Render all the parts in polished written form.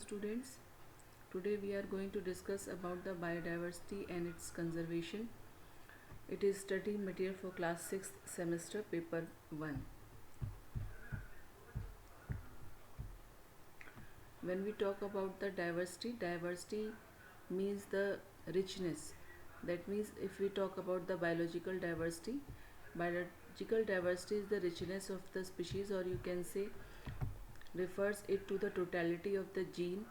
students. Today we are going to discuss about the biodiversity and its conservation. It is study material for class 6th semester paper 1. When we talk about the diversity means the richness. That means if we talk about the biological diversity is the richness of the species, or you can say refers it to the totality of the gene,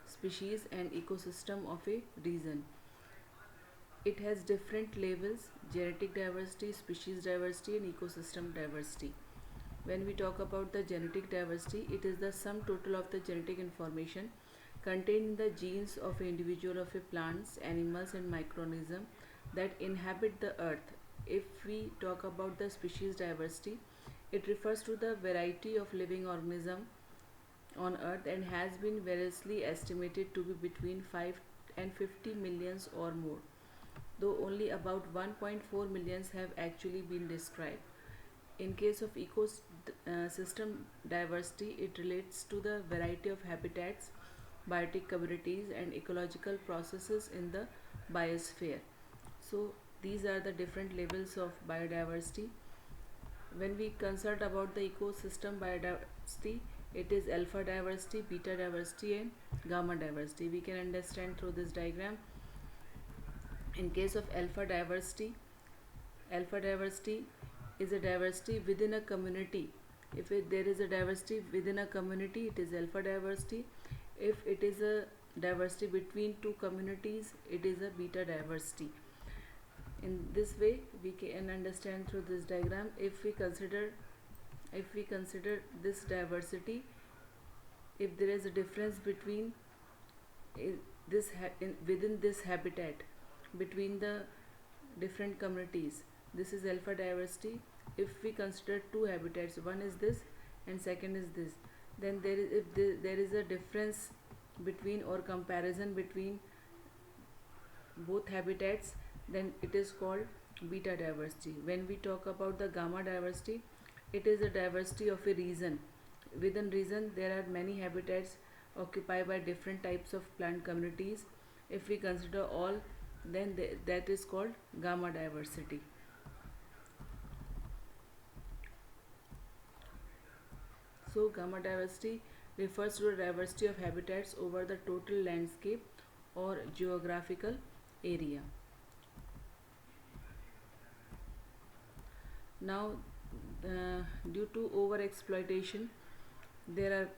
species and ecosystem of a region. It has different levels: genetic diversity, species diversity and ecosystem diversity. When we talk about the genetic diversity, it is the sum total of the genetic information contained in the genes of an individual of a plants, animals and microorganisms that inhabit the earth. If we talk about the species diversity, it refers to the variety of living organisms on earth and has been variously estimated to be between 5 and 50 millions or more, though only about 1.4 millions have actually been described. In case of ecosystem diversity, it relates to the variety of habitats, biotic communities and ecological processes in the biosphere. So these are the different levels of biodiversity. When we consult about the ecosystem biodiversity, it is alpha diversity, beta diversity and gamma diversity. We can understand through this diagram. In case of alpha diversity is a diversity within a community. If there is a diversity within a community, it is alpha diversity. If it is a diversity between two communities, it is a beta diversity. In this way we can understand through this diagram. If we consider this diversity, if there is a difference between within this habitat between the different communities, this is alpha diversity. If we consider two habitats, one is this and second is this, then there is a difference between or comparison between both habitats, then it is called beta diversity. When we talk about the gamma diversity, it is a diversity of a region. Within region there are many habitats occupied by different types of plant communities. If we consider all, then that is called gamma diversity. So gamma diversity refers to the diversity of habitats over the total landscape or geographical area. Now, due to over exploitation, there are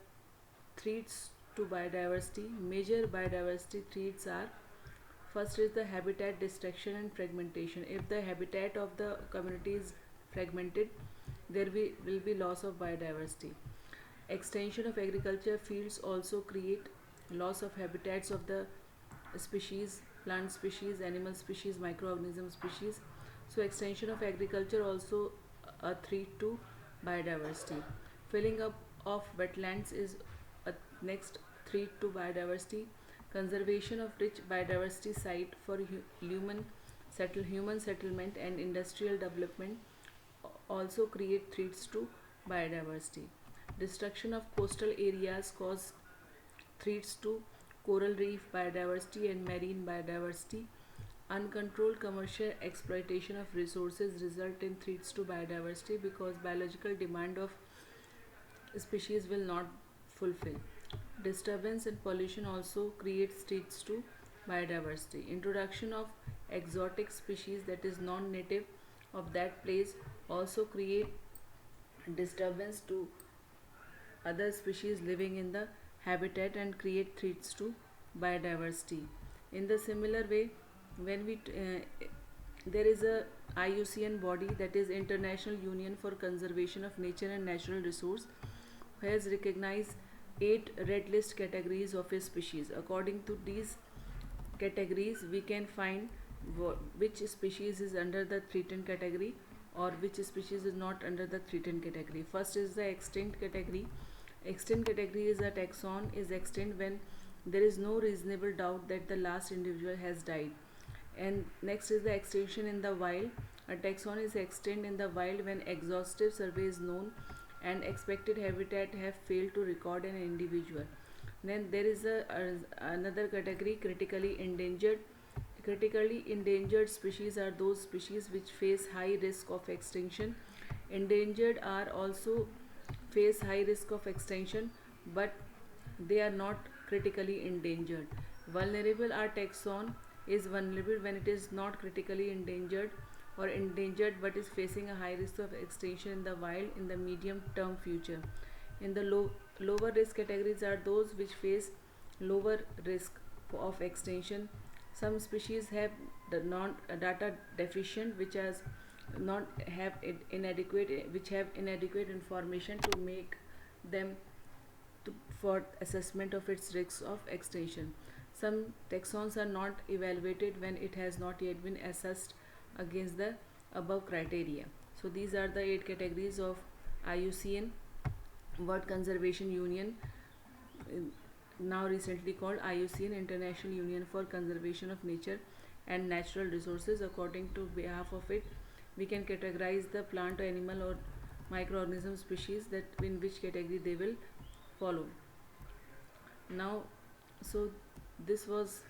threats to biodiversity. Major biodiversity threats are: first is the habitat destruction and fragmentation. If the habitat of the community is fragmented, there will be loss of biodiversity. Extension of agriculture fields also create loss of habitats of the species, plant species, animal species, microorganism species. So extension of agriculture also a threat to biodiversity. Filling up of wetlands is a next threat to biodiversity. Conservation of rich biodiversity site for human settlement and industrial development also create threats to biodiversity. Destruction of coastal areas cause threats to coral reef biodiversity and marine biodiversity. Uncontrolled commercial exploitation of resources result in threats to biodiversity because biological demand of species will not fulfill. Disturbance and pollution also creates threats to biodiversity. Introduction of exotic species, that is non-native of that place, also create disturbance to other species living in the habitat and create threats to biodiversity. In the similar way, when there is a IUCN body, that is International Union for Conservation of Nature and Natural Resource, who has recognized 8 red list categories of a species. According to these categories, we can find which species is under the threatened category or which species is not under the threatened category. First is the extinct category. Extinct category is a taxon is extinct when there is no reasonable doubt that the last individual has died. And next is the extinction in the wild. A taxon is extinct in the wild when exhaustive survey is known and expected habitat have failed to record an individual. Then there is another category, critically endangered. Critically endangered species are those species which face high risk of extinction. Endangered are also face high risk of extinction, but they are not critically endangered. Vulnerable are taxon is vulnerable when it is not critically endangered or endangered but is facing a high risk of extinction in the wild in the medium term future. In the lower risk categories are those which face lower risk of extinction. Some species have the non data deficient, which has not have inadequate, which have inadequate information to make them for assessment of its risks of extinction. Some taxons are not evaluated when it has not yet been assessed against the above criteria. So these are the 8 categories of IUCN, World Conservation Union, now recently called IUCN, International Union for Conservation of Nature and Natural Resources. According to behalf of it, we can categorize the plant, animal or microorganism species that in which category they will follow. Now, so this was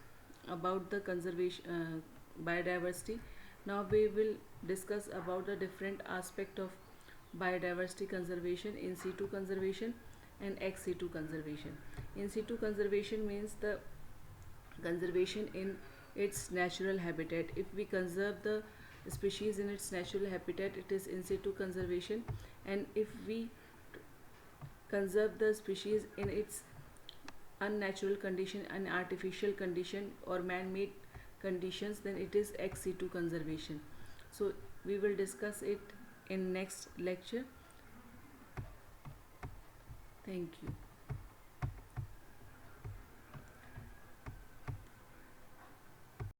about the conservation biodiversity. Now we will discuss about the different aspect of biodiversity conservation: in situ conservation and ex situ conservation. In situ conservation means the conservation in its natural habitat. If we conserve the species in its natural habitat, it is in situ conservation, and if we conserve the species in its unnatural condition, an artificial condition or man-made conditions, then it is ex situ conservation. So we will discuss it in next lecture. Thank you.